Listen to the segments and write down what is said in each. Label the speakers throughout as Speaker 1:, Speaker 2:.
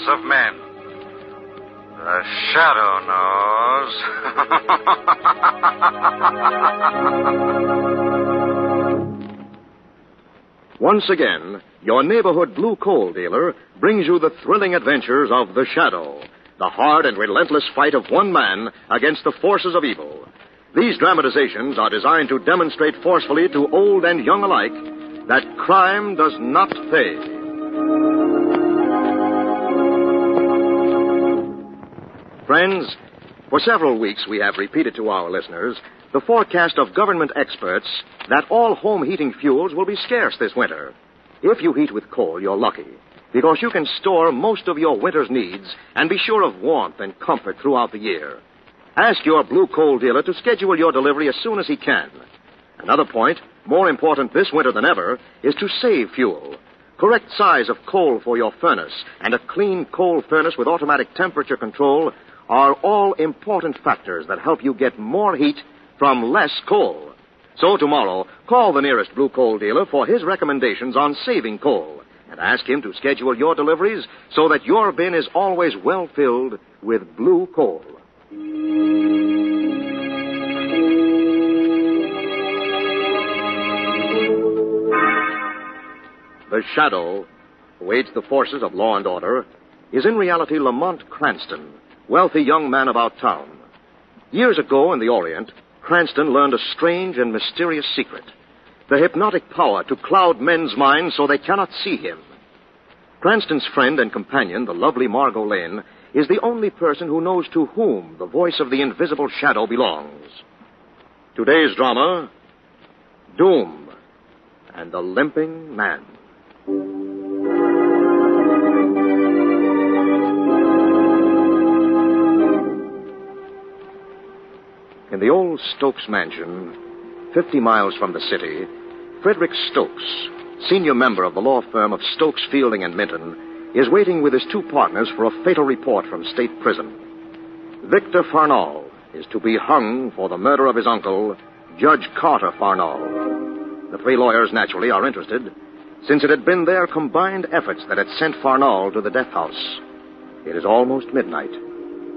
Speaker 1: hearts of men. The shadow knows.
Speaker 2: Once again, your neighborhood blue coal dealer brings you the thrilling adventures of The Shadow, the hard and relentless fight of one man against the forces of evil. These dramatizations are designed to demonstrate forcefully to old and young alike that crime does not pay. Friends, for several weeks we have repeated to our listeners the forecast of government experts that all home heating fuels will be scarce this winter. If you heat with coal, you're lucky, because you can store most of your winter's needs and be sure of warmth and comfort throughout the year. Ask your blue coal dealer to schedule your delivery as soon as he can. Another point, more important this winter than ever, is to save fuel. Correct size of coal for your furnace and a clean coal furnace with automatic temperature control are all important factors that help you get more heat from less coal. So tomorrow, call the nearest blue coal dealer for his recommendations on saving coal and ask him to schedule your deliveries so that your bin is always well filled with blue coal. The Shadow, who aids the forces of law and order, is in reality Lamont Cranston, wealthy young man about town. Years ago in the Orient, Cranston learned a strange and mysterious secret, the hypnotic power to cloud men's minds so they cannot see him. Cranston's friend and companion, the lovely Margot Lane, is the only person who knows to whom the voice of the invisible shadow belongs. Today's drama, Doom and the Limping Man. In the old Stokes mansion, 50 miles from the city, Frederick Stokes, senior member of the law firm of Stokes, Fielding and Minton, is waiting with his two partners for a fatal report from state prison. Victor Farnall is to be hung for the murder of his uncle, Judge Carter Farnall. The three lawyers, naturally, are interested, since it had been their combined efforts that had sent Farnall to the death house. It is almost midnight,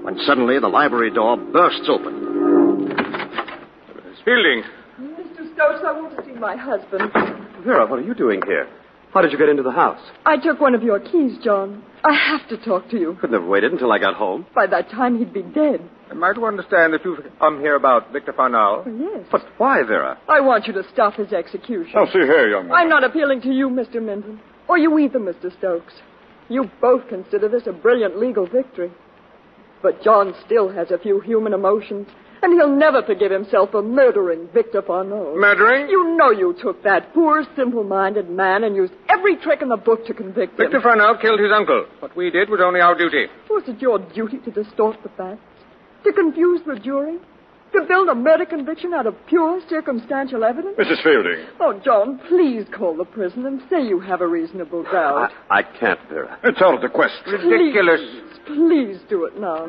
Speaker 2: when suddenly the library door bursts open.
Speaker 3: Fielding.
Speaker 4: Mr. Stokes, I want to see my husband.
Speaker 3: Vera, what are you doing here? How did you get into the house?
Speaker 4: I took one of your keys, John. I have to talk to you.
Speaker 3: Couldn't have waited until I got home.
Speaker 4: By that time, he'd be dead.
Speaker 5: Am I to understand that you've come here about Victor Farnall?
Speaker 4: Oh, yes.
Speaker 3: But why, Vera?
Speaker 4: I want you to stop his execution.
Speaker 5: Oh, see here, young man.
Speaker 4: I'm not appealing to you, Mr. Minton. Or you either, Mr. Stokes. You both consider this a brilliant legal victory. But John still has a few human emotions, and he'll never forgive himself for murdering Victor Farnall.
Speaker 5: Murdering?
Speaker 4: You know you took that poor, simple-minded man and used every trick in the book to convict him.
Speaker 5: Victor Farnall killed his uncle. What we did was only our duty.
Speaker 4: Was it your duty to distort the facts? To confuse the jury? To build a murder conviction out of pure circumstantial evidence?
Speaker 5: Mrs. Fielding.
Speaker 4: Oh, John, please call the prison and say you have a reasonable doubt.
Speaker 3: I can't, Vera.
Speaker 5: It's out of the question.
Speaker 4: Ridiculous. Please do it now.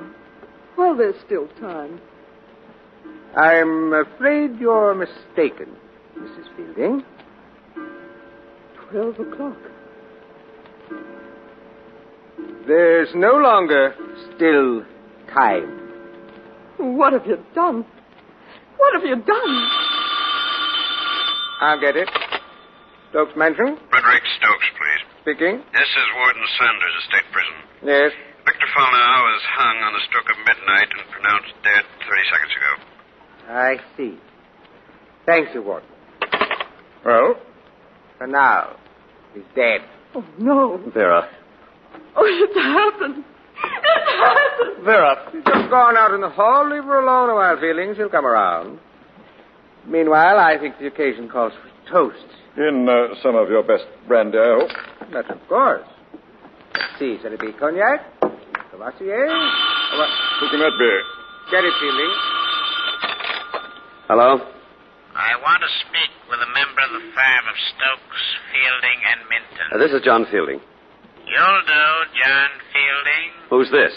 Speaker 4: While there's still time.
Speaker 5: I'm afraid you're mistaken, Mrs. Fielding.
Speaker 4: 12 o'clock.
Speaker 5: There's no longer still time.
Speaker 4: What have you done? What have you done?
Speaker 5: I'll get it. Stokes Mansion?
Speaker 1: Frederick Stokes, please.
Speaker 5: Speaking.
Speaker 1: This is Warden Sanders of State Prison.
Speaker 5: Yes.
Speaker 1: Victor Farnall was hung on the stroke of midnight and pronounced dead 30 seconds ago.
Speaker 5: I see. Thank you, Warden. Well? For now, he's dead.
Speaker 4: Oh, no.
Speaker 3: Vera.
Speaker 4: Oh, it's happened. It's happened.
Speaker 3: Vera.
Speaker 5: She's just gone out in the hall. Leave her alone a while, Fielding. She'll come around. Meanwhile, I think the occasion calls for toast.
Speaker 6: In some of your best brandy, I hope.
Speaker 5: But of course. Let's see. Shall it be cognac? Cavassier?
Speaker 6: Who can that be?
Speaker 5: Get it, Fielding.
Speaker 3: Hello?
Speaker 7: I want to speak with a member of the firm of Stokes, Fielding, and Minton.
Speaker 3: This is John Fielding.
Speaker 7: You'll do, John Fielding.
Speaker 3: Who's this?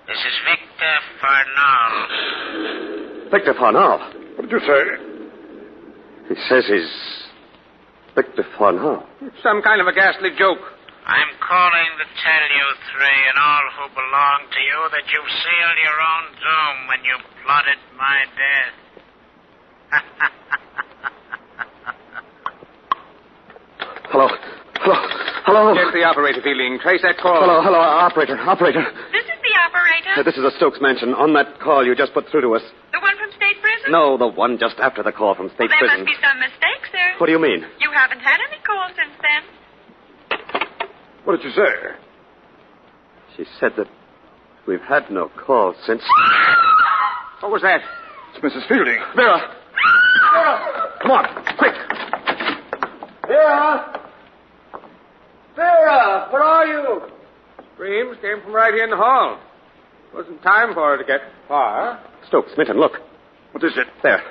Speaker 7: This is Victor Farnall.
Speaker 3: Victor Farnall.
Speaker 6: What did you say?
Speaker 3: He says he's Victor Farnall.
Speaker 5: It's some kind of a ghastly joke.
Speaker 7: I'm calling to tell you three and all who belong to you that you've sealed your own doom when you plotted my death.
Speaker 3: Hello.
Speaker 5: Get the operator, Fielding. Trace that call.
Speaker 3: Hello, operator.
Speaker 8: This is the operator.
Speaker 3: This is a Stokes mansion. On that call you just put through to us.
Speaker 8: The one from State Prison?
Speaker 3: No, the one just after the call from State
Speaker 8: There
Speaker 3: Prison.
Speaker 8: must be some mistake, sir.
Speaker 3: What do you mean?
Speaker 8: You haven't had any calls since then.
Speaker 6: What did she say?
Speaker 3: She said that we've had no call since...
Speaker 5: What was that?
Speaker 6: It's Mrs. Fielding.
Speaker 3: Vera! Come on, quick!
Speaker 5: Vera, where are you? Screams came from right here in the hall. Wasn't time for her to get far.
Speaker 3: Stokes, Minton, look.
Speaker 6: What is it?
Speaker 3: There,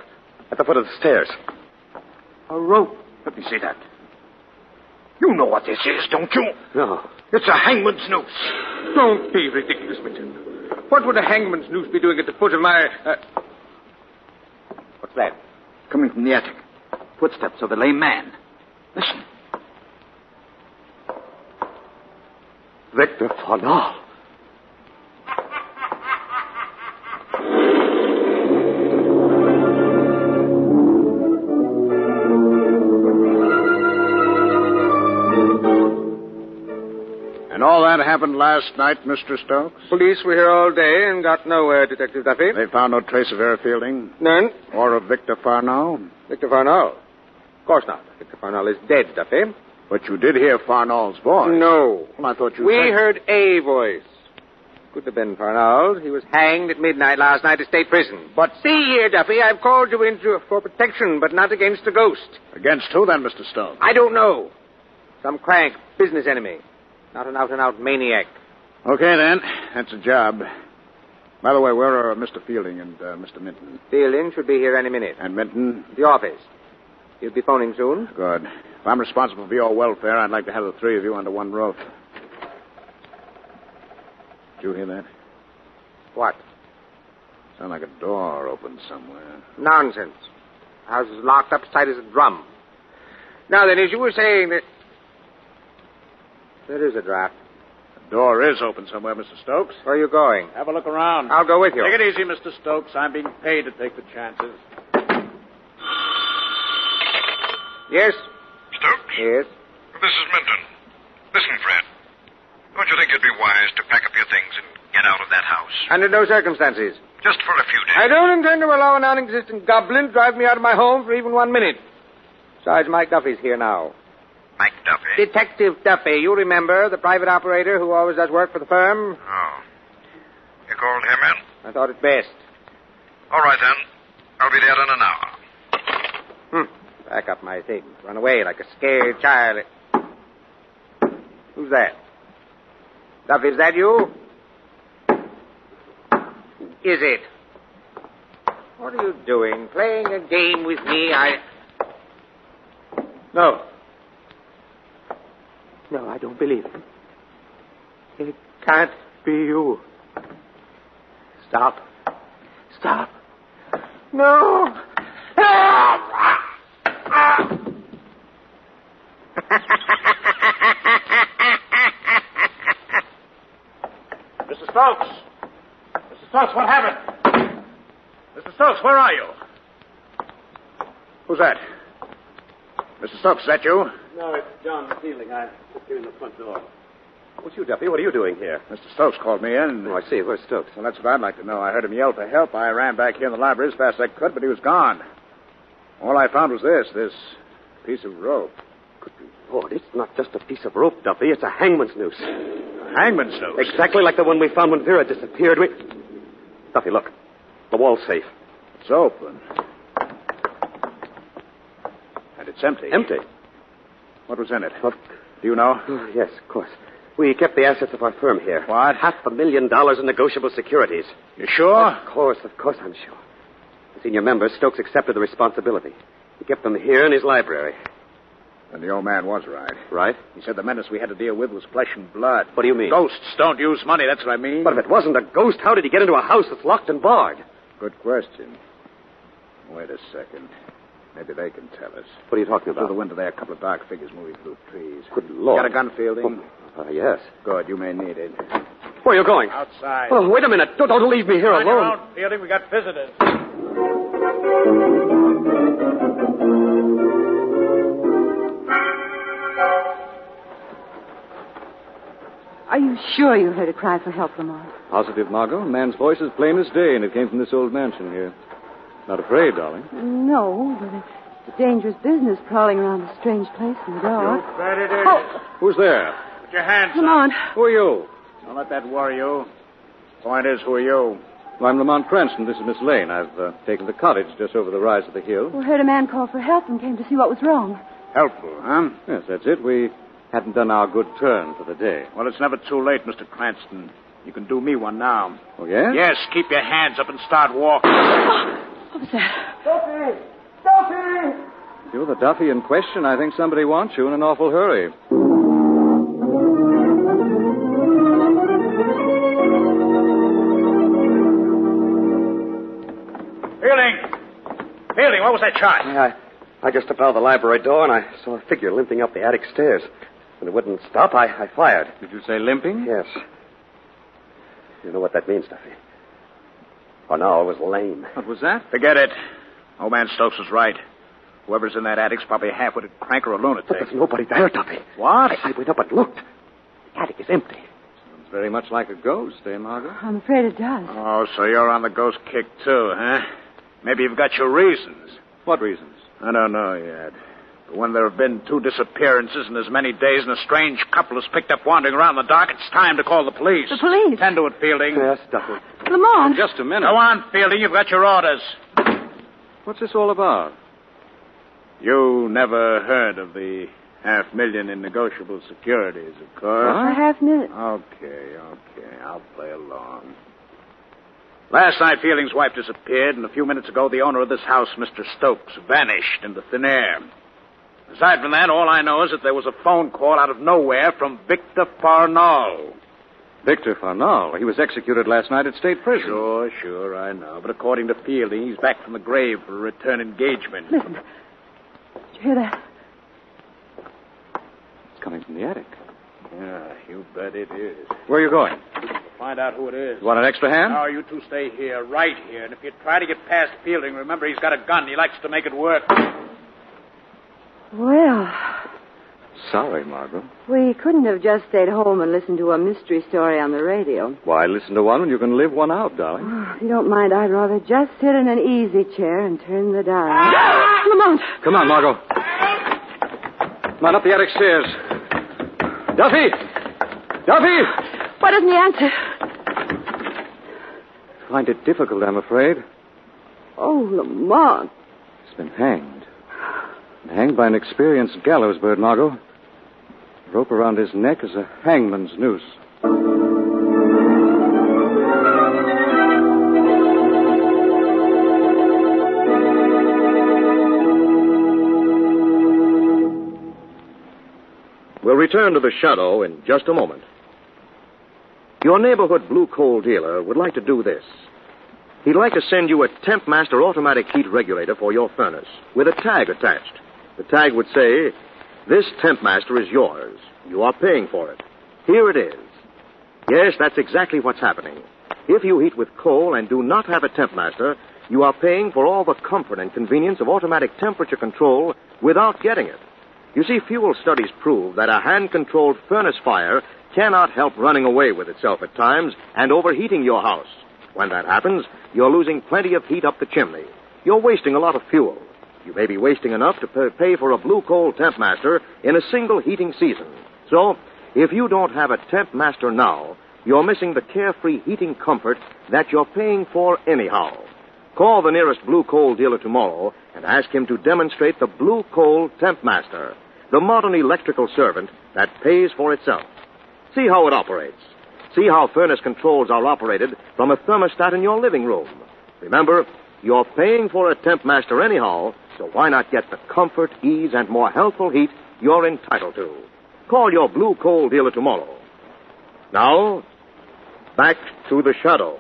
Speaker 3: at the foot of the stairs.
Speaker 6: A rope. Let me see that. You know what this is, don't you?
Speaker 3: No.
Speaker 6: It's a hangman's noose.
Speaker 5: Don't be ridiculous, Minton. What would a hangman's noose be doing at the foot of my... What's that?
Speaker 9: Coming from the attic. Footsteps of a lame man. Listen.
Speaker 3: Victor Farnall.
Speaker 10: And all that happened last night, Mr. Stokes?
Speaker 5: Police were here all day and got nowhere, Detective Duffy.
Speaker 10: They found no trace of Vera Fielding?
Speaker 5: None.
Speaker 10: Or of Victor Farnall?
Speaker 5: Victor Farnall? Of course not. Victor Farnall is dead, Duffy.
Speaker 10: But you did hear Farnall's voice.
Speaker 5: No.
Speaker 10: Well, I thought you
Speaker 5: We
Speaker 10: said...
Speaker 5: heard a voice. Could have been Farnall's. He was hanged at midnight last night at State Prison. But see here, Duffy, I've called you in for protection, but not against a ghost.
Speaker 10: Against who, then, Mr. Stokes?
Speaker 5: I don't know. Some crank, business enemy. Not an out-and-out maniac.
Speaker 10: Okay, then. That's a job. By the way, where are Mr. Fielding and Mr. Minton?
Speaker 5: Fielding should be here any minute.
Speaker 10: And Minton?
Speaker 5: The office. He'll be phoning soon.
Speaker 10: Good. If I'm responsible for your welfare, I'd like to have the three of you under one roof. Did you hear that?
Speaker 5: What?
Speaker 10: Sound like a door opened somewhere.
Speaker 5: Nonsense. The house is locked up as tight as a drum. Now then, as you were saying that... There is a draft.
Speaker 10: The door is open somewhere, Mr. Stokes.
Speaker 5: Where are you going?
Speaker 10: Have a look around.
Speaker 5: I'll go with you.
Speaker 10: Take it easy, Mr. Stokes. I'm being paid to take the chances.
Speaker 5: Yes?
Speaker 1: Stokes?
Speaker 5: Yes?
Speaker 1: This is Minton. Listen, Fred. Don't you think it'd be wise to pack up your things and get out of that house?
Speaker 5: Under no circumstances.
Speaker 1: Just for a few days.
Speaker 5: I don't intend to allow a non-existent goblin to drive me out of my home for even 1 minute. Besides, Mike Duffy's here now.
Speaker 1: Mike Duffy?
Speaker 5: Detective Duffy. You remember, the private operator who always does work for the firm?
Speaker 1: Oh. You called him in?
Speaker 5: I thought it best.
Speaker 1: All right, then. I'll be there in an hour.
Speaker 5: Pack up my things. Run away like a scared child. Who's that? Duffy, is that you? Is it? What are you doing? Playing a game with me? No. No, I don't believe it. It can't be you. Stop. Stop. No.
Speaker 10: Mr. Stokes! Mr. Stokes, what happened? Mr. Stokes, where are you? Who's that? Mr. Stokes, is that you?
Speaker 3: No, it's John Fielding. I just came in the front door. What's you, Duffy? What are you doing here?
Speaker 10: Mr. Stokes called me in.
Speaker 3: Oh, I see. Where's Stokes?
Speaker 10: Well, that's what I'd like to know. I heard him yell for help. I ran back here in the library as fast as I could, but he was gone. All I found was this piece of rope.
Speaker 3: Good Lord, it's not just a piece of rope, Duffy. It's a hangman's noose.
Speaker 10: A hangman's noose?
Speaker 3: Exactly like the one we found when Vera disappeared. Duffy, look. The wall's safe.
Speaker 10: It's open. And it's empty.
Speaker 3: Empty?
Speaker 10: What was in it?
Speaker 3: Look.
Speaker 10: Do you know?
Speaker 3: Oh, yes, of course. We kept the assets of our firm here.
Speaker 10: What?
Speaker 3: $500,000 in negotiable securities.
Speaker 10: You sure?
Speaker 3: Of course I'm sure. The senior member, Stokes, accepted the responsibility. He kept them here in his library.
Speaker 10: And the old man was right.
Speaker 3: Right?
Speaker 10: He said the menace we had to deal with was flesh and blood.
Speaker 3: What do you mean?
Speaker 10: Ghosts don't use money, that's what I mean.
Speaker 3: But if it wasn't a ghost, how did he get into a house that's locked and barred?
Speaker 10: Good question. Wait a second. Maybe they can tell us.
Speaker 3: What are you talking
Speaker 10: Through
Speaker 3: about?
Speaker 10: the window there, a couple of dark figures moving through the trees.
Speaker 3: Good Lord.
Speaker 10: Got a gun, Fielding?
Speaker 3: Yes.
Speaker 10: Good, you may need it.
Speaker 3: Where are you going?
Speaker 10: Outside.
Speaker 3: Oh, wait a minute. Don't leave me here
Speaker 10: On your
Speaker 3: alone.
Speaker 10: own, Fielding. We got visitors.
Speaker 11: Are you sure you heard a cry for help, Lamont?
Speaker 12: Positive, Margot. A man's voice is plain as day, and it came from this old mansion here. Not afraid, darling.
Speaker 11: No, but it's a dangerous business prowling around a strange place in the dark.
Speaker 10: Bet it is.
Speaker 11: Oh,
Speaker 12: Who's there?
Speaker 10: Put your hands up.
Speaker 11: Lamont.
Speaker 12: Who are you?
Speaker 10: Don't let that worry you. Point is, who are you?
Speaker 12: Well, I'm Lamont Cranston. This is Miss Lane. I've taken the cottage just over the rise of the hill.
Speaker 11: We heard a man call for help and came to see what was wrong.
Speaker 10: Helpful, huh?
Speaker 12: Yes, that's it. We hadn't done our good turn for the day.
Speaker 10: Well, it's never too late, Mr. Cranston. You can do me one now.
Speaker 12: Oh, yeah?
Speaker 10: Yes, keep your hands up and start walking.
Speaker 11: What was that?
Speaker 4: Duffy! Duffy!
Speaker 12: If you're the Duffy in question, I think somebody wants you in an awful hurry.
Speaker 10: Fielding, what was that shot?
Speaker 3: I just stepped out of the library door and I saw a figure limping up the attic stairs. When it wouldn't stop, I fired.
Speaker 12: Did you say limping?
Speaker 3: Yes. You know what that means, Duffy. Oh, no, it was lame.
Speaker 12: What was that?
Speaker 10: Forget it. Old man Stokes was right. Whoever's in that attic's probably a half-witted crank or a lunatic.
Speaker 3: But there's nobody there, Duffy.
Speaker 10: What?
Speaker 3: I went up and looked. The attic is empty.
Speaker 12: Sounds very much like a ghost, eh, Margot?
Speaker 11: I'm afraid it does.
Speaker 10: Oh, so you're on the ghost kick, too, huh? Maybe you've got your reasons.
Speaker 12: What reasons?
Speaker 10: I don't know yet. But when there have been 2 disappearances in as many days and a strange couple is picked up wandering around in the dark, it's time to call the police.
Speaker 11: The police?
Speaker 10: Tend to it, Fielding.
Speaker 3: Yes, Duffy.
Speaker 11: Lamont!
Speaker 12: Just a minute.
Speaker 10: Go on, Fielding. You've got your orders.
Speaker 12: What's this all about?
Speaker 10: You never heard of the $500,000 in negotiable securities, of course.
Speaker 11: A $500,000.
Speaker 10: Okay. I'll play along. Last night, Fielding's wife disappeared, and a few minutes ago, the owner of this house, Mr. Stokes, vanished into thin air. Aside from that, all I know is that there was a phone call out of nowhere from Victor Farnall.
Speaker 12: Victor Farnall. He was executed last night at state prison.
Speaker 10: Sure, I know. But according to Fielding, he's back from the grave for a return engagement.
Speaker 11: Listen. Did you hear that?
Speaker 12: It's coming from the attic.
Speaker 10: Yeah, you bet it is.
Speaker 12: Where are you going?
Speaker 10: Find out who it is.
Speaker 12: You want an extra hand?
Speaker 10: No, you two stay here, right here. And if you try to get past Fielding, remember he's got a gun. He likes to make it work.
Speaker 11: Well,
Speaker 12: Sorry, Margot.
Speaker 11: we couldn't have just stayed home and listened to a mystery story on the radio.
Speaker 12: Why listen to one when you can live one out, darling?
Speaker 11: Oh, if you don't mind, I'd rather just sit in an easy chair and turn the dial. Lamont!
Speaker 12: Come on, Margot. Come on up the attic stairs. Duffy! Duffy!
Speaker 11: Why doesn't he answer?
Speaker 12: Find it difficult, I'm afraid.
Speaker 11: Oh, Lamont.
Speaker 12: He's been hanged. Hanged by an experienced gallows bird, Margot. The rope around his neck is a hangman's noose.
Speaker 2: We'll return to the shadow in just a moment. Your neighborhood blue coal dealer would like to do this. He'd like to send you a Temp Master automatic heat regulator for your furnace with a tag attached. The tag would say, "This Temp Master is yours. You are paying for it. Here it is." Yes, that's exactly what's happening. If you heat with coal and do not have a Temp Master, you are paying for all the comfort and convenience of automatic temperature control without getting it. You see, fuel studies prove that a hand-controlled furnace fire cannot help running away with itself at times and overheating your house. When that happens, you're losing plenty of heat up the chimney. You're wasting a lot of fuel. You may be wasting enough to pay for a blue coal Temp Master in a single heating season. So, if you don't have a Temp Master now, you're missing the carefree heating comfort that you're paying for anyhow. Call the nearest blue coal dealer tomorrow and ask him to demonstrate the blue coal Temp Master, the modern electrical servant that pays for itself. See how it operates. See how furnace controls are operated from a thermostat in your living room. Remember, you're paying for a Temp Master anyhow, so why not get the comfort, ease, and more healthful heat you're entitled to? Call your blue coal dealer tomorrow. Now, back to the shadow.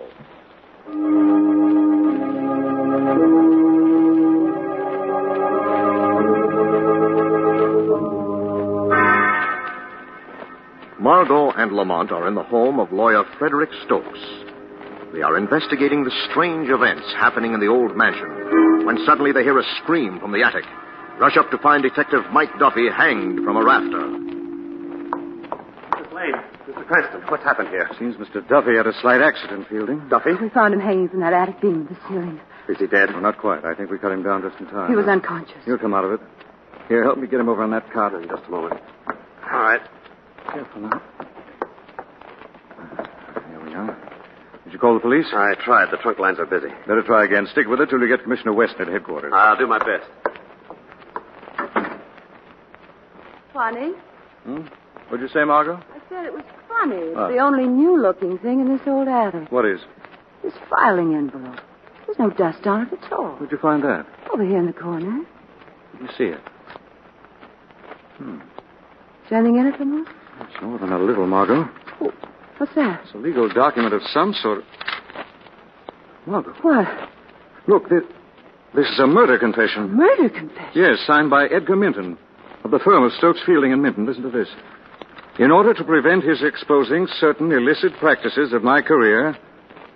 Speaker 2: Margot and Lamont are in the home of lawyer Frederick Stokes. They are investigating the strange events happening in the old mansion when suddenly they hear a scream from the attic. Rush up to find Detective Mike Duffy hanged from a rafter.
Speaker 3: Miss Lane, Mr. Cranston, what's happened here?
Speaker 12: Seems Mr. Duffy had a slight accident, Fielding.
Speaker 3: Duffy?
Speaker 11: We found him hanging from that attic beam of the ceiling.
Speaker 3: Is he dead?
Speaker 12: Well, not quite. I think we cut him down just in time.
Speaker 11: He was unconscious.
Speaker 12: He'll come out of it. Here, help me get him over on that cart.
Speaker 3: In just a moment. All right.
Speaker 12: Careful now. Here we are. Did you call the police?
Speaker 3: I tried. The trunk lines are busy.
Speaker 12: Better try again. Stick with it till we get Commissioner Weston at headquarters.
Speaker 3: I'll do my best.
Speaker 11: Funny?
Speaker 12: What'd you say, Margot?
Speaker 11: I said it was funny. It's the only new-looking thing in this old attic.
Speaker 12: What is?
Speaker 11: This filing envelope. There's no dust on it at all.
Speaker 12: Where'd you find that?
Speaker 11: Over here in the corner.
Speaker 12: Let me see it.
Speaker 11: Is anything in it, Lamont?
Speaker 12: It's more than a little, Margot.
Speaker 11: Oh, what's that?
Speaker 12: It's a legal document of some sort. Margot.
Speaker 11: What?
Speaker 12: Look, this is a murder confession.
Speaker 11: Murder confession?
Speaker 12: Yes, signed by Edgar Minton of the firm of Stokes, Fielding and Minton. Listen to this. In order to prevent his exposing certain illicit practices of my career,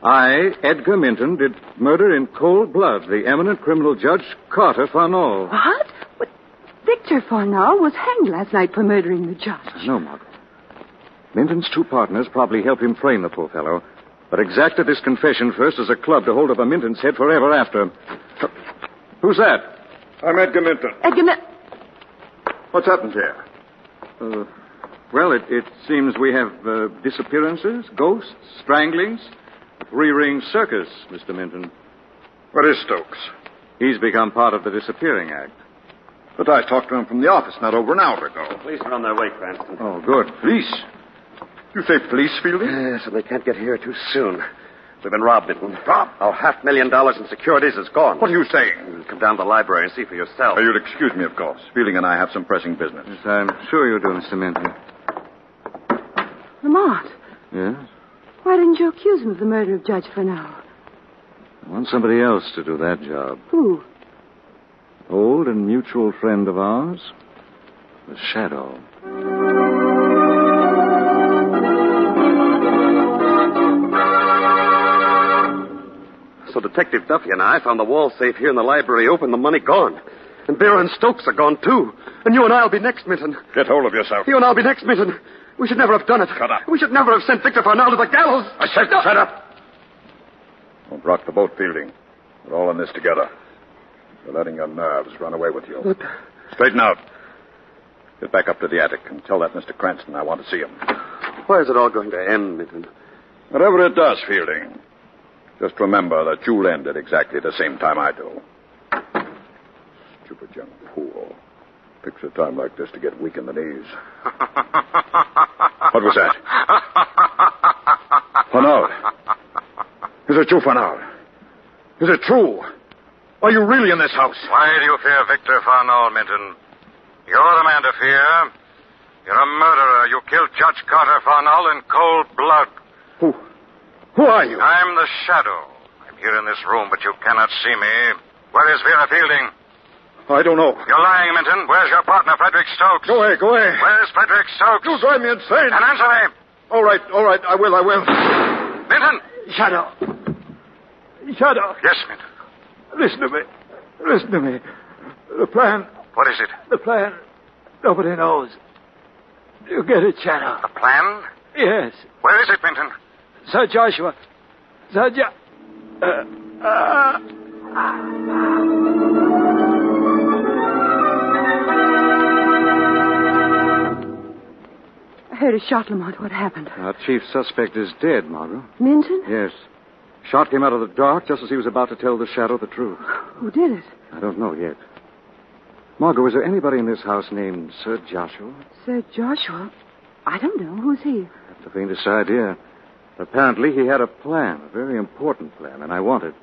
Speaker 12: I, Edgar Minton, did murder in cold blood the eminent criminal judge Carter Farnall.
Speaker 11: What? Victor Farnall was hanged last night for murdering the judge.
Speaker 12: No, Margot. Minton's two partners probably helped him frame the poor fellow, but exacted this confession first as a club to hold up a Minton's head forever after. Who's that?
Speaker 10: I'm Edgar Minton.
Speaker 11: Edgar Minton.
Speaker 10: What's happened here?
Speaker 12: Well, it seems we have disappearances, ghosts, stranglings, three-ring circus, Mr. Minton.
Speaker 10: Where is Stokes?
Speaker 12: He's become part of the disappearing act.
Speaker 10: But I talked to him from the office not over an hour ago.
Speaker 3: Police are on their way, Cranston.
Speaker 12: Oh, good.
Speaker 10: Police? You say police, Fielding?
Speaker 3: Yes, and they can't get here too soon. We've been robbed, Minton.
Speaker 10: Robbed?
Speaker 3: Our $500,000 in securities is gone.
Speaker 10: What are you saying?
Speaker 3: Come down to the library and see for yourself.
Speaker 10: You'll excuse me, of course. Fielding and I have some pressing business.
Speaker 12: Yes, I'm sure you do, Mr. Minton.
Speaker 11: Lamont.
Speaker 12: Yes?
Speaker 11: Why didn't you accuse him of the murder of Judge Farnall?
Speaker 12: I want somebody else to do that job.
Speaker 11: Who?
Speaker 12: Old and mutual friend of ours, the Shadow.
Speaker 3: So Detective Duffy and I found the wall safe here in the library open, the money gone. And Vera and Stokes are gone, too. And you and I'll be next, Minton.
Speaker 10: Get hold of yourself.
Speaker 3: You and I'll be next, Minton. We should never have done it.
Speaker 10: Shut up.
Speaker 3: We should never have sent Victor Farnall to the gallows.
Speaker 10: I said shut up. Don't rock the boat, Fielding. We're all in this together. You're letting your nerves run away with you.
Speaker 3: But...
Speaker 10: Straighten out. Get back up to the attic and tell that Mr. Cranston I want to see him.
Speaker 3: Where is it all going to end, Minton?
Speaker 10: Whatever it does, Fielding, just remember that you'll end at exactly the same time I do. Stupid young fool. Picks a time like this to get weak in the knees. What was that? Farnall. Is it you, Farnall? Is it true? Are you really in this house?
Speaker 1: Why do you fear Victor Farnall, Minton? You're the man to fear. You're a murderer. You killed Judge Carter Farnall in cold blood.
Speaker 10: Who are you?
Speaker 1: I'm the Shadow. I'm here in this room, but you cannot see me. Where is Vera Fielding?
Speaker 10: I don't know.
Speaker 1: You're lying, Minton. Where's your partner, Frederick Stokes?
Speaker 10: Go away, go away.
Speaker 1: Where's Frederick Stokes?
Speaker 10: You drive me insane.
Speaker 1: And answer me.
Speaker 10: All right, I will.
Speaker 1: Minton!
Speaker 6: Shadow. Shadow.
Speaker 1: Yes, Minton.
Speaker 6: Listen to me. The plan.
Speaker 1: What is it?
Speaker 6: The plan. Nobody knows. You get it, Shadow.
Speaker 1: A plan?
Speaker 6: Yes.
Speaker 1: Where is it, Minton?
Speaker 6: Sir Joshua.
Speaker 11: I heard a shot, Lamont. What happened?
Speaker 12: Our chief suspect is dead, Margot.
Speaker 11: Minton?
Speaker 12: Yes. Shot came out of the dark just as he was about to tell the Shadow the truth.
Speaker 11: Who did it?
Speaker 12: I don't know yet. Margot, is there anybody in this house named Sir Joshua?
Speaker 11: Sir Joshua? I don't know. Who's he?
Speaker 12: That's the faintest idea. Apparently, he had a plan, a very important plan, and I want it.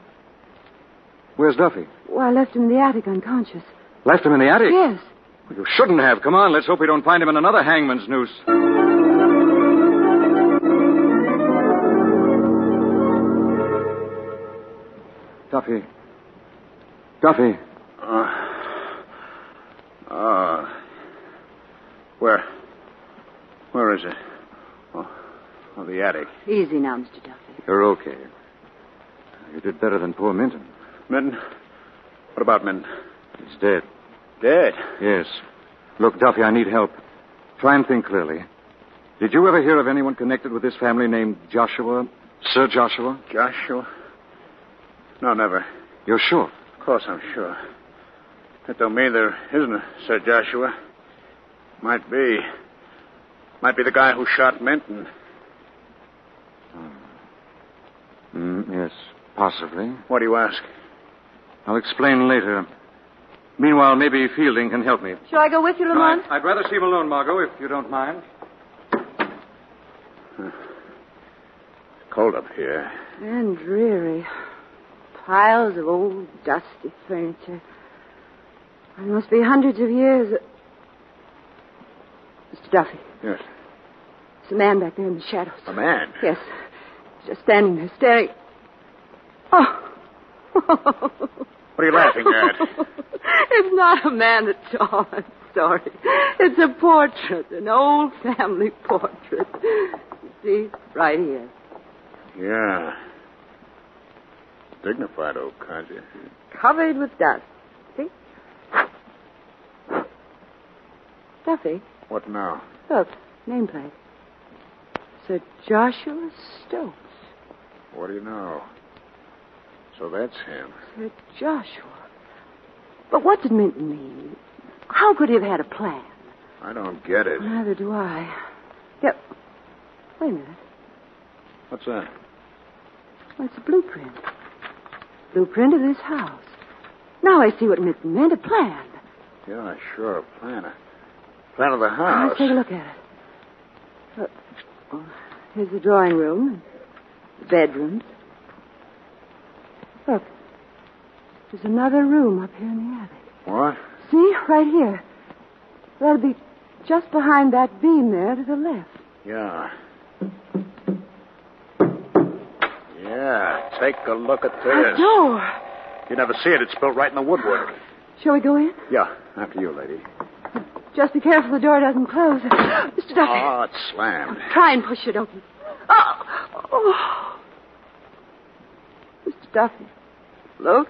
Speaker 12: Where's Duffy?
Speaker 11: Well, I left him in the attic unconscious.
Speaker 12: Left him in the attic?
Speaker 11: Yes.
Speaker 12: Well, you shouldn't have. Come on, let's hope we don't find him in another hangman's noose. Duffy.
Speaker 10: Where is it? the attic.
Speaker 11: Easy now, Mr. Duffy.
Speaker 12: You're okay. You did better than poor Minton.
Speaker 10: Minton? What about Minton?
Speaker 12: He's dead.
Speaker 10: Dead?
Speaker 12: Yes. Look, Duffy, I need help. Try and think clearly. Did you ever hear of anyone connected with this family named Joshua? Sir Joshua?
Speaker 10: Joshua? No, never.
Speaker 12: You're sure?
Speaker 10: Of course I'm sure. That don't mean there isn't a Sir Joshua. Might be. Might be the guy who shot Minton.
Speaker 12: Yes, possibly.
Speaker 10: What do you ask?
Speaker 12: I'll explain later. Meanwhile, maybe Fielding can help me.
Speaker 11: Shall I go with you, Lamont?
Speaker 12: I'd rather see him alone, Margot, if you don't mind.
Speaker 10: It's cold up here.
Speaker 11: And dreary. Piles of old, dusty furniture. There must be hundreds of years. Mr. Duffy.
Speaker 10: Yes.
Speaker 11: There's a man back there in the shadows.
Speaker 10: A man?
Speaker 11: Yes. He's just standing there staring. Oh.
Speaker 10: What are you laughing at?
Speaker 11: It's not a man at all. I'm sorry. It's a portrait, an old family portrait. You see, right here.
Speaker 10: Yeah. Dignified old codger.
Speaker 11: Covered with dust. See? Duffy.
Speaker 10: What now?
Speaker 11: Look, nameplate. Sir Joshua Stokes.
Speaker 10: What do you know? So that's him.
Speaker 11: Sir Joshua. But what did Minton mean? How could he have had a plan?
Speaker 10: I don't get it.
Speaker 11: Neither do I. Yep. Wait a minute.
Speaker 10: What's that?
Speaker 11: Well, it's a blueprint. Blueprint of this house. Now I see what Minton meant, a plan.
Speaker 10: Yeah, sure, a plan. A plan of the house.
Speaker 11: Let's take a look at it. Look. Oh, here's the drawing room, the bedrooms. Look. There's another room up here in the attic.
Speaker 10: What?
Speaker 11: See? Right here. That'll be just behind that beam there to the left.
Speaker 10: Yeah. Yeah, take a look at this.
Speaker 11: A door.
Speaker 10: You never see it. It's built right in the woodwork.
Speaker 11: Shall we go in?
Speaker 10: Yeah, after you, lady.
Speaker 11: Just be careful the door doesn't close. Mr. Duffy.
Speaker 10: Oh, it's slammed.
Speaker 11: Try and push it open. Oh. Mr. Duffy. Look.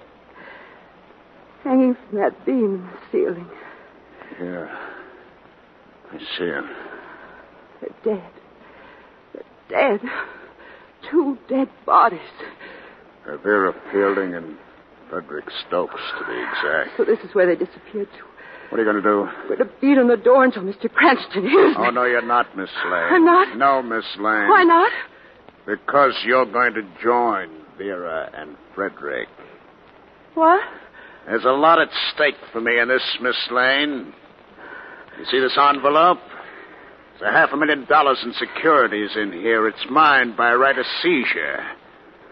Speaker 11: Hanging from that beam in the ceiling.
Speaker 10: Yeah. I see him.
Speaker 11: They're dead. They're dead. 2 dead bodies.
Speaker 10: Vera Fielding and Frederick Stokes, to be exact.
Speaker 11: So this is where they disappeared to.
Speaker 10: What are you going to do?
Speaker 11: We're to beat on the door until Mr. Cranston hears me.
Speaker 10: Oh, no, you're not, Miss Lane.
Speaker 11: I'm not?
Speaker 10: No, Miss Lane.
Speaker 11: Why not?
Speaker 10: Because you're going to join Vera and Frederick.
Speaker 11: What?
Speaker 10: There's a lot at stake for me in this, Miss Lane. You see this envelope? There's $500,000 in securities in here. It's mine by right of seizure.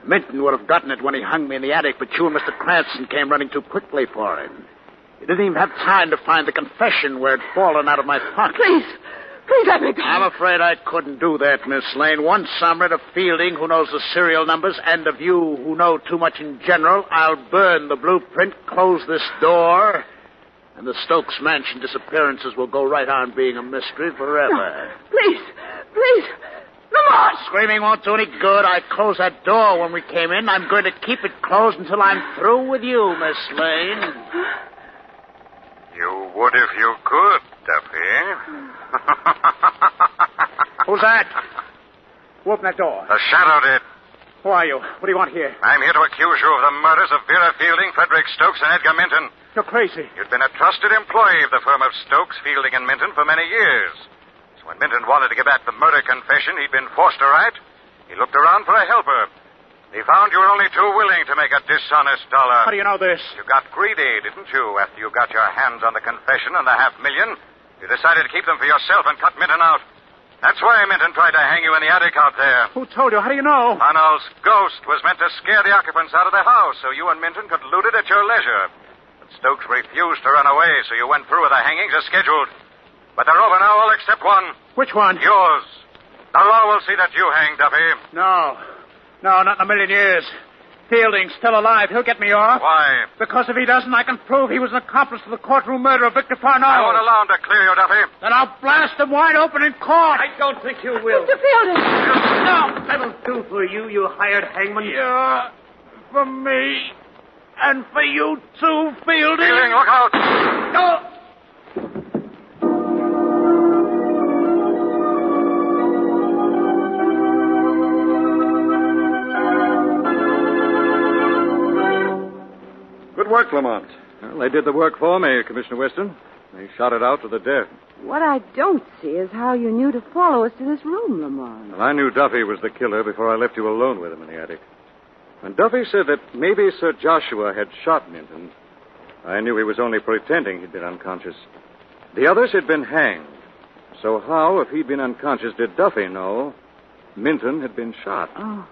Speaker 10: Minton would have gotten it when he hung me in the attic, but you and Mr. Cranston came running too quickly for him. You didn't even have time to find the confession where it'd fallen out of my pocket.
Speaker 11: Please let me go.
Speaker 10: I'm afraid I couldn't do that, Miss Lane. Once I'm rid of Fielding, who knows the serial numbers, and of you, who know too much in general, I'll burn the blueprint, close this door, and the Stokes Mansion disappearances will go right on being a mystery forever.
Speaker 11: No. Please. Lamont!
Speaker 10: Screaming won't do any good. I closed that door when we came in. I'm going to keep it closed until I'm through with you, Miss Lane.
Speaker 1: You would if you could, Duffy.
Speaker 10: Who's that? Who opened that door?
Speaker 1: The shadow did.
Speaker 10: Who are you? What do you want here?
Speaker 1: I'm here to accuse you of the murders of Vera Fielding, Frederick Stokes, and Edgar Minton.
Speaker 10: You're crazy.
Speaker 1: You'd been a trusted employee of the firm of Stokes, Fielding, and Minton for many years. So when Minton wanted to get back the murder confession he'd been forced to write, he looked around for a helper. He found you were only too willing to make a dishonest dollar.
Speaker 10: How do you know this?
Speaker 1: You got greedy, didn't you, after you got your hands on the confession and the $500,000? You decided to keep them for yourself and cut Minton out. That's why Minton tried to hang you in the attic out there.
Speaker 10: Who told you? How do you know?
Speaker 1: Funnell's ghost was meant to scare the occupants out of the house so you and Minton could loot it at your leisure. But Stokes refused to run away, so you went through with the hangings as scheduled. But they're over now, all except one.
Speaker 10: Which one?
Speaker 1: Yours. The law will see that you hang, Duffy.
Speaker 10: No, not in a million years. Fielding's still alive. He'll get me off.
Speaker 1: Why?
Speaker 10: Because if he doesn't, I can prove he was an accomplice to the courtroom murder of Victor Farnell.
Speaker 1: I won't allow him to clear you, Duffy.
Speaker 10: Then I'll blast him wide open in court.
Speaker 3: I don't think you will.
Speaker 11: Mr. Fielding!
Speaker 10: No.
Speaker 3: That'll do for you, you hired hangman.
Speaker 10: Yeah, for me. And for you too, Fielding.
Speaker 1: Fielding, look out.
Speaker 10: No.
Speaker 12: Good work, Lamont. Well, they did the work for me, Commissioner Weston. They shot it out to the death.
Speaker 11: What I don't see is how you knew to follow us to this room, Lamont.
Speaker 12: Well, I knew Duffy was the killer before I left you alone with him in the attic. When Duffy said that maybe Sir Joshua had shot Minton, I knew he was only pretending he'd been unconscious. The others had been hanged. So how, if he'd been unconscious, did Duffy know Minton had been shot?
Speaker 11: Oh,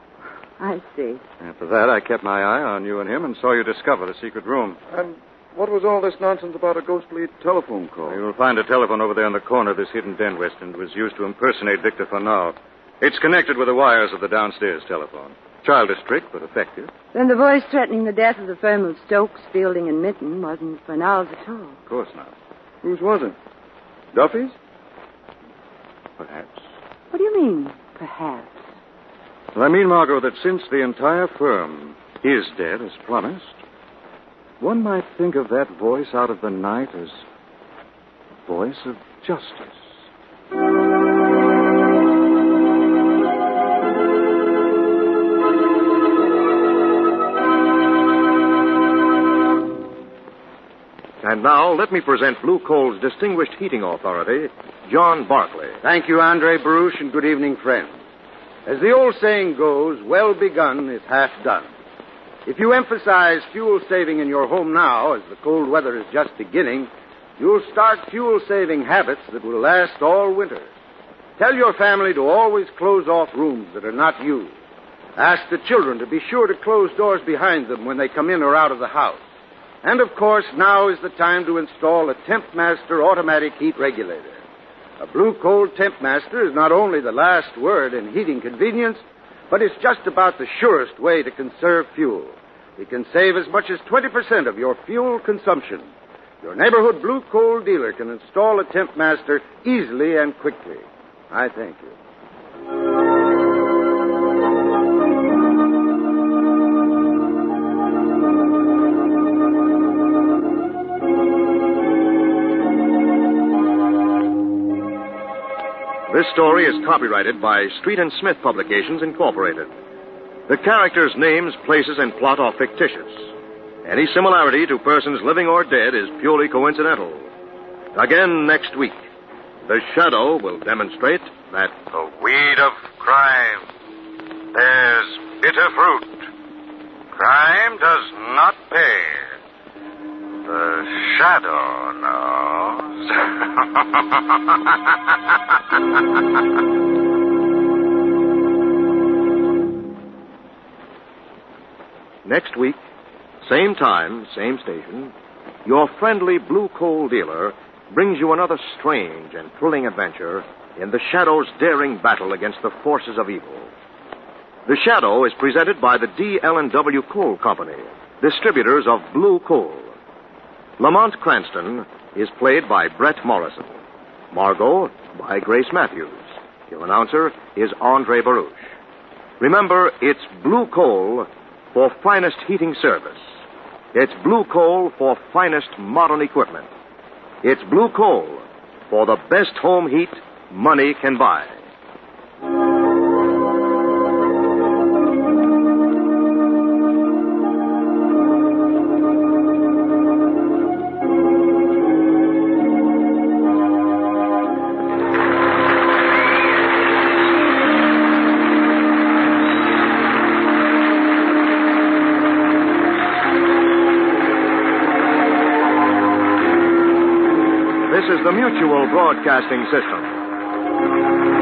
Speaker 11: I see.
Speaker 12: After that, I kept my eye on you and him and saw you discover the secret room.
Speaker 13: And what was all this nonsense about a ghostly telephone call?
Speaker 12: You'll find a telephone over there in the corner of this hidden den, Weston. It was used to impersonate Victor Farnell. It's connected with the wires of the downstairs telephone. Childish trick, but effective.
Speaker 11: Then the voice threatening the death of the firm of Stokes, Fielding, and Minton wasn't Farnell's at all.
Speaker 12: Of course not.
Speaker 13: Whose was it? Duffy's?
Speaker 12: Perhaps.
Speaker 11: What do you mean, perhaps?
Speaker 12: Well, I mean, Margot, that since the entire firm is dead as promised, one might think of that voice out of the night as a voice of justice.
Speaker 2: And now, let me present Blue Coal's distinguished heating authority, John Barclay.
Speaker 14: Thank you, Andre Baruch, and good evening, friends. As the old saying goes, well begun is half done. If you emphasize fuel saving in your home now, as the cold weather is just beginning, you'll start fuel-saving habits that will last all winter. Tell your family to always close off rooms that are not used. Ask the children to be sure to close doors behind them when they come in or out of the house. And, of course, now is the time to install a TempMaster automatic heat regulator. A Blue Coal TempMaster is not only the last word in heating convenience, but it's just about the surest way to conserve fuel. You can save as much as 20% of your fuel consumption. Your neighborhood Blue Coal dealer can install a TempMaster easily and quickly. I thank you.
Speaker 2: This story is copyrighted by Street and Smith Publications, Incorporated. The characters' names, places, and plot are fictitious. Any similarity to persons living or dead is purely coincidental. Again next week, The Shadow will demonstrate that
Speaker 1: the weed of crime bears bitter fruit. Crime does not pay. The Shadow knows.
Speaker 2: Next week, same time, same station, your friendly Blue Coal dealer brings you another strange and thrilling adventure in The Shadow's daring battle against the forces of evil. The Shadow is presented by the D.L.&W. Coal Company, distributors of Blue Coal. Lamont Cranston is played by Brett Morrison. Margot by Grace Matthews. Your announcer is Andre Baruch. Remember, it's Blue Coal for finest heating service. It's Blue Coal for finest modern equipment. It's Blue Coal for the best home heat money can buy. This is the Mutual Broadcasting System.